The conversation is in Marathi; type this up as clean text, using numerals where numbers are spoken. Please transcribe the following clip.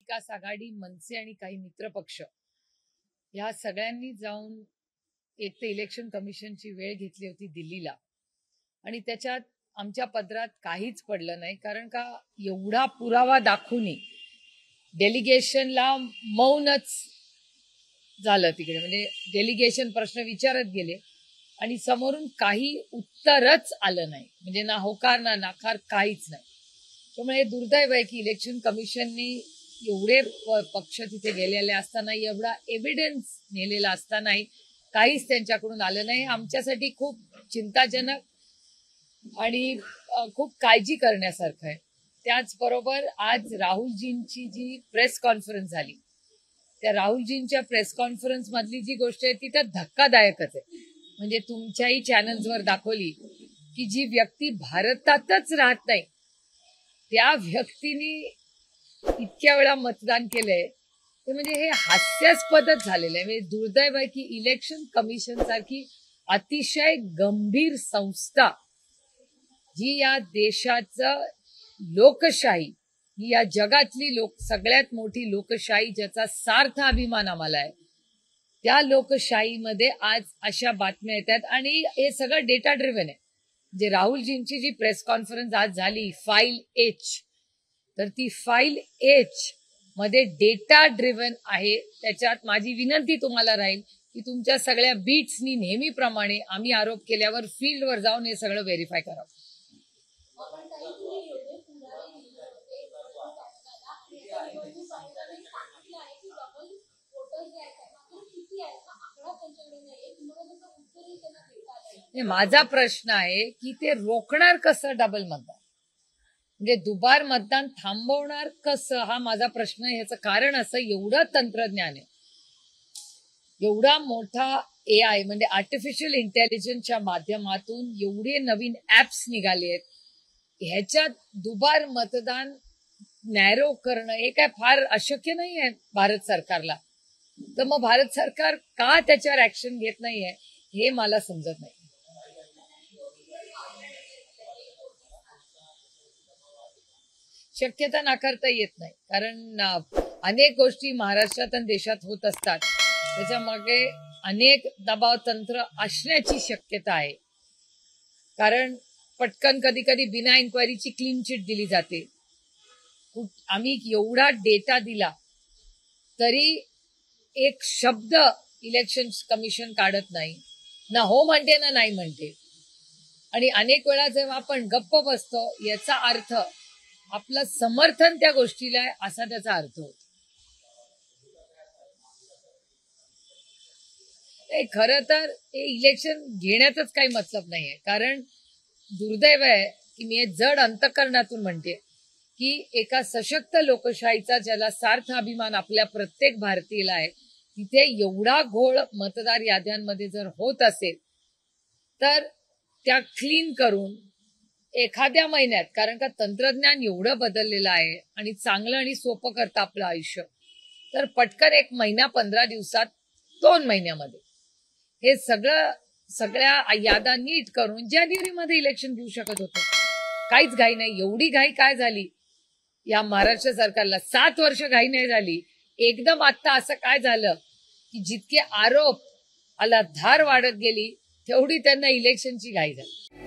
महाविकास आघाडी, मनसे आणि काही मित्रपक्ष या सगळ्यांनी जाऊन एक तर इलेक्शन कमिशनची वेळ घेतली होती दिल्लीला, आणि त्याच्यात आमच्या पदरात काहीच पडलं नाही. कारण का, एवढा पुरावा दाखवूनही डेलिगेशनला मौनच झालं तिकडे. म्हणजे डेलिगेशन प्रश्न विचारत गेले आणि समोरून काही उत्तरच आलं नाही. म्हणजे ना होकार ना नाकार, काहीच नाही. त्यामुळे दुर्दैव आहे की इलेक्शन कमिशननी एवढे पक्ष तिथे गेलेले असताना, एवढा एव्हिडन्स नेलेला असतानाही काहीच त्यांच्याकडून आलं नाही. आमच्यासाठी खूप चिंताजनक आणि खूप काळजी करण्यासारखं आहे. त्याचबरोबर आज राहुलजींची जी प्रेस कॉन्फरन्स झाली, त्या राहुलजींच्या प्रेस कॉन्फरन्स मधली जी गोष्ट आहे ती तर धक्कादायकच आहे. म्हणजे तुमच्याही चॅनल्सवर दाखवली की जी व्यक्ती भारतातच राहत नाही त्या व्यक्तीने इतक्या वेळा मतदान केलंय, ते म्हणजे हे हास्यास्पदच झालेलं आहे. म्हणजे दुर्दैव आहे की इलेक्शन कमिशन सारखी अतिशय गंभीर संस्था, जी या देशाचं लोकशाही, ही या जगातली सगळ्यात मोठी लोकशाही, ज्याचा सार्थ अभिमान आम्हाला आहे, त्या लोकशाहीमध्ये आज अशा बातम्या येतात. आणि हे सगळं डेटा ड्रिव्हन आहे. जे राहुलजींची जी प्रेस कॉन्फरन्स आज झाली, फाईल एच, तर ती फाईल एच मध्ये डेटा ड्रिव्हन आहे. त्याच्यात माझी विनंती तुम्हाला राहील की तुमच्या सगळ्या बीट्सनी नेहमीप्रमाणे आम्ही आरोप केल्यावर फील्डवर जाऊन हे सगळं व्हेरीफाय करावं. माझा प्रश्न आहे की ते रोखणार कसं डबल मतदान, म्हणजे दुबार मतदान थांबवणार कसं, हा माझा प्रश्न आहे. ह्याचं कारण असं, एवढं तंत्रज्ञान आहे, एवढा मोठा AI म्हणजे आर्टिफिशियल इंटेलिजन्सच्या माध्यमातून एवढे नवीन ऍप्स निघाले आहेत, ह्याच्यात दुबार मतदान नॅरो करणं हे काय फार अशक्य नाही आहे भारत सरकारला. तर मग भारत सरकार का त्याच्यावर ऍक्शन घेत नाहीये हे मला समजत नाही. शक्यता नाकारता येत नाही, कारण अनेक गोष्टी महाराष्ट्रात आणि देशात होत असतात. त्याच्या मागे अनेक दबाव तंत्र असण्याची शक्यता आहे. कारण पटकन कधी कधी बिना इन्क्वायरीची क्लीन चिट दिली जाते. आम्ही एवढा डेटा दिला तरी एक शब्द इलेक्शन कमिशन काढत नाही, ना हो म्हणते ना नाही म्हणते. आणि अनेक वेळा जेव्हा आपण गप्प बसतो, याचा अर्थ आपलं समर्थन त्या गोष्टीला आहे असा त्याचा अर्थ होतो. खरं तर हे इलेक्शन घेण्यातच काही मतलब नाहीये. कारण दुर्दैव आहे की मी हे जड अंतःकरणातून म्हणते की एका सशक्त लोकशाहीचा, ज्याला सार्थ अभिमान आपल्या प्रत्येक भारतीयाला आहे, तिथे एवढा घोळ मतदार याद्यांमध्ये जर होत असेल तर त्या क्लीन करून एखाद्या महिन्यात, कारण का तंत्रज्ञान एवढं बदललेलं आहे आणि चांगलं आणि सोपं करतं आपलं आयुष्य, तर पटकन 1 महिना 15 दिवसात 2 महिन्यामध्ये हे सगळ्या यादा नीट करून जानेवारीमध्ये इलेक्शन घेऊ शकत होतं. काहीच घाई नाही. एवढी घाई काय झाली या महाराष्ट्र सरकारला? 7 वर्ष घाई नाही झाली. एकदम आता असं काय झालं की जितके आरोप आला धार वाढत गेली, तेवढी त्यांना इलेक्शनची घाई झाली.